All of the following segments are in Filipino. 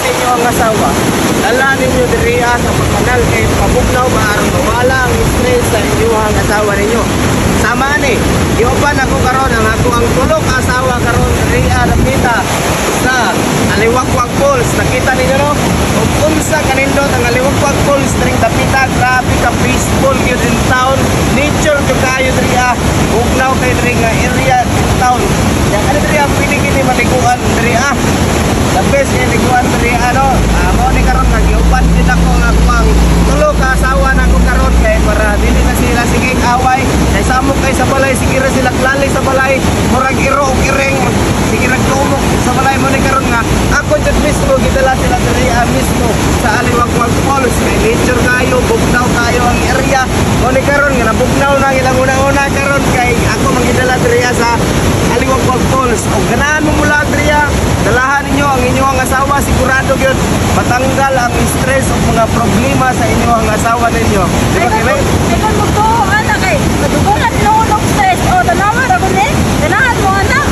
inyo ang asawa, dala ninyo diriya sa pasanal kay pabugnaw ba aron mawala ang stress sa inyo ang asawa ninyo. Sama ni, ioban ako karon ang ako ang tulog asawa karon diriya napita sa Aliwakwag Falls. Nakita ninyo no? Kung unsa kanindot ang Aliwakwag Falls dring dapita, grabe ka peaceful gyud in town. Nature jud kayo diriya. Bugnaw kay diri nga area in town. Ya ano diriya pwede kini maliguan diriya. The best kay liguan diriya ano. Mao ni karon nagyuban gid ako nga ang tulog ka asawa nako karon kay para dili na sila sige away. Kay samok kay sa balay sige ra sila klali sa balay. Murag iro og iring. Sige nagtumok sa balay mo ni karon nga ako jud mismo gidala sila diriya mismo sa Aliwakwag Falls. May nature kayo, bugnaw kayo ang area. Mo ni karon nga nabugnaw na ilang una-una karon kay ako magidala diriya sa Aliwakwag Falls. Og ganahan mo mula diriya, dalahan ninyo ang inyong asawa sigurado gyud matanggal ang stress o mga problema sa inyong asawa ninyo. Di ba kay? Ikaw mo to, anak eh. Nadugulan ng stress. O, tanawa ra ko ni. Ganahan mo, anak.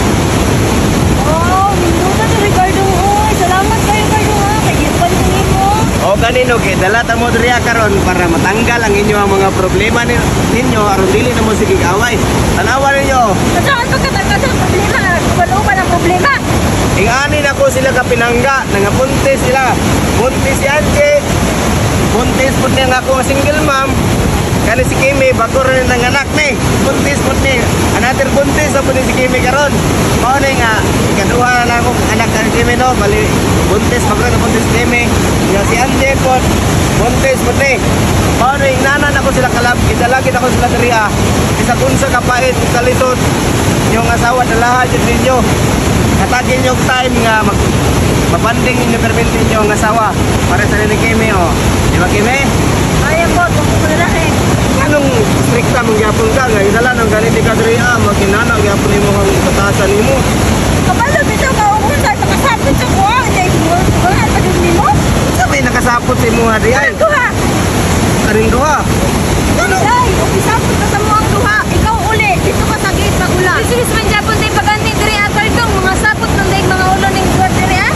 Oh, minuto ni Ricardo. Oy, salamat kayo, Ricardo, ha. Kay gipan ko nimo. O kanino kay dala ta mo diriya karon para matanggal ang inyong mga problema ninyo aron dili na mo sige away. Tanawa ninyo. Saan to katanggal sa problema? Wala pa ng problema. Ingani na ko sila kapinangga, nangapuntis sila. Buntis si Angie. Buntis po niya nga ako single mom. Kani si Kimi, bago rin ng anak ni. Buntis po niya. Another buntis na po ni si Kimi karon. Mao ni nga, ikaduha na akong anak ni Kimi no. Bali, buntis, bago na buntis si Kimi. Yung si Angie po, buntis po niya. Mao ni, inanan ako sila kalab. Idalagin ako sila diriya. Isa kunsa kapait, kalitot. Yung asawa, dalahan yun ninyo. Katagin yung time nga mapanding ninyo permintin ninyo ang asawa para sa ni Kimi o. Di ba Kimi? Ayan po, tungkol ko na lang eh. Anong strikta mong gyapon ka? Nga idala ng ganiti ka diriya, maginana gyapon nimo ang batasan nimo. Kabalo, bitaw ka ukon tayo nakasapit sa kuha. Hindi, wala pa din nimo. Sabi nakasapot si mo diriya. Ang duha. Karing duha. Ano? Ay, upisapot ka sa mga duha. Ikaw uli, dito ka sa gate na ulan. Bisis man dyan po tayo paganti diri akal dong. Mga sapot ng daig mga ulo ng duwa diri ah.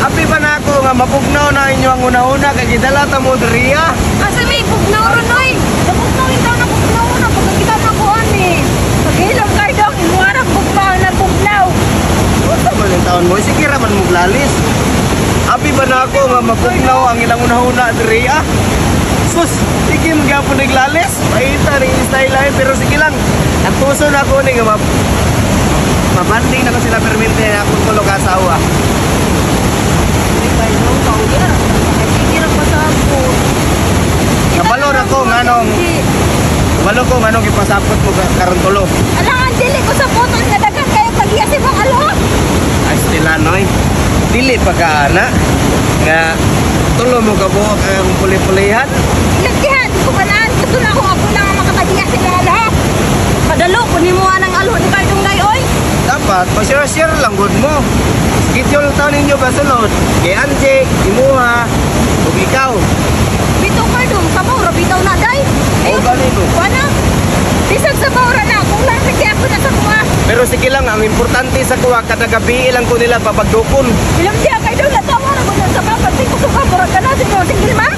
Api pa na ako nga mapugnaw na inyo ang una-una kay gidala ta mo diriya. Asa may bugnaw ron oy. Bugnaw itaw na bugnaw na pag kita na kuan eh. Pagilom kay dong imuarang bugnaw na bugnaw. Unsa man ang taon mo? Sige ra man mo glalis. Api ba na ako nga mapugnaw ang ilang una-una diriya? Sus, sige magyapon naglalis. Paita ning style ay pero sige lang. Ang puso na ako ni nga mabanding na ko sila permente akong tulog asawa. Kabalo na ko nganong kabalo ko nganong ipasapot mo karon tulo. Alangan dili ko sa puto nga dagan kayo pagiya si mga alo. Ay stila noy. Dili pa ka ana nga tulo mo ka buok ang puli-pulihan. Lagyan ko kanaan gusto na ako lang ang makapagiya si mga alo. Padalo ko nimo anang alo ni Cardong Dayoy. Dapat pa-share lang good mo. Schedule taon ninyo ba sulod? Kay Angie, imuha, ug ikaw. Bitaw Cardong, kabura bitaw na day. O ganito. Wala. Bisag sa bawra na kung lang kaya ako na sa kuha. Pero sige lang, ang importante sa kuha, kada gabi lang ko nila papagdukon. Bilang siya kayo na tama na mo sa kapatid ko sa kabura ka na si Single Ma.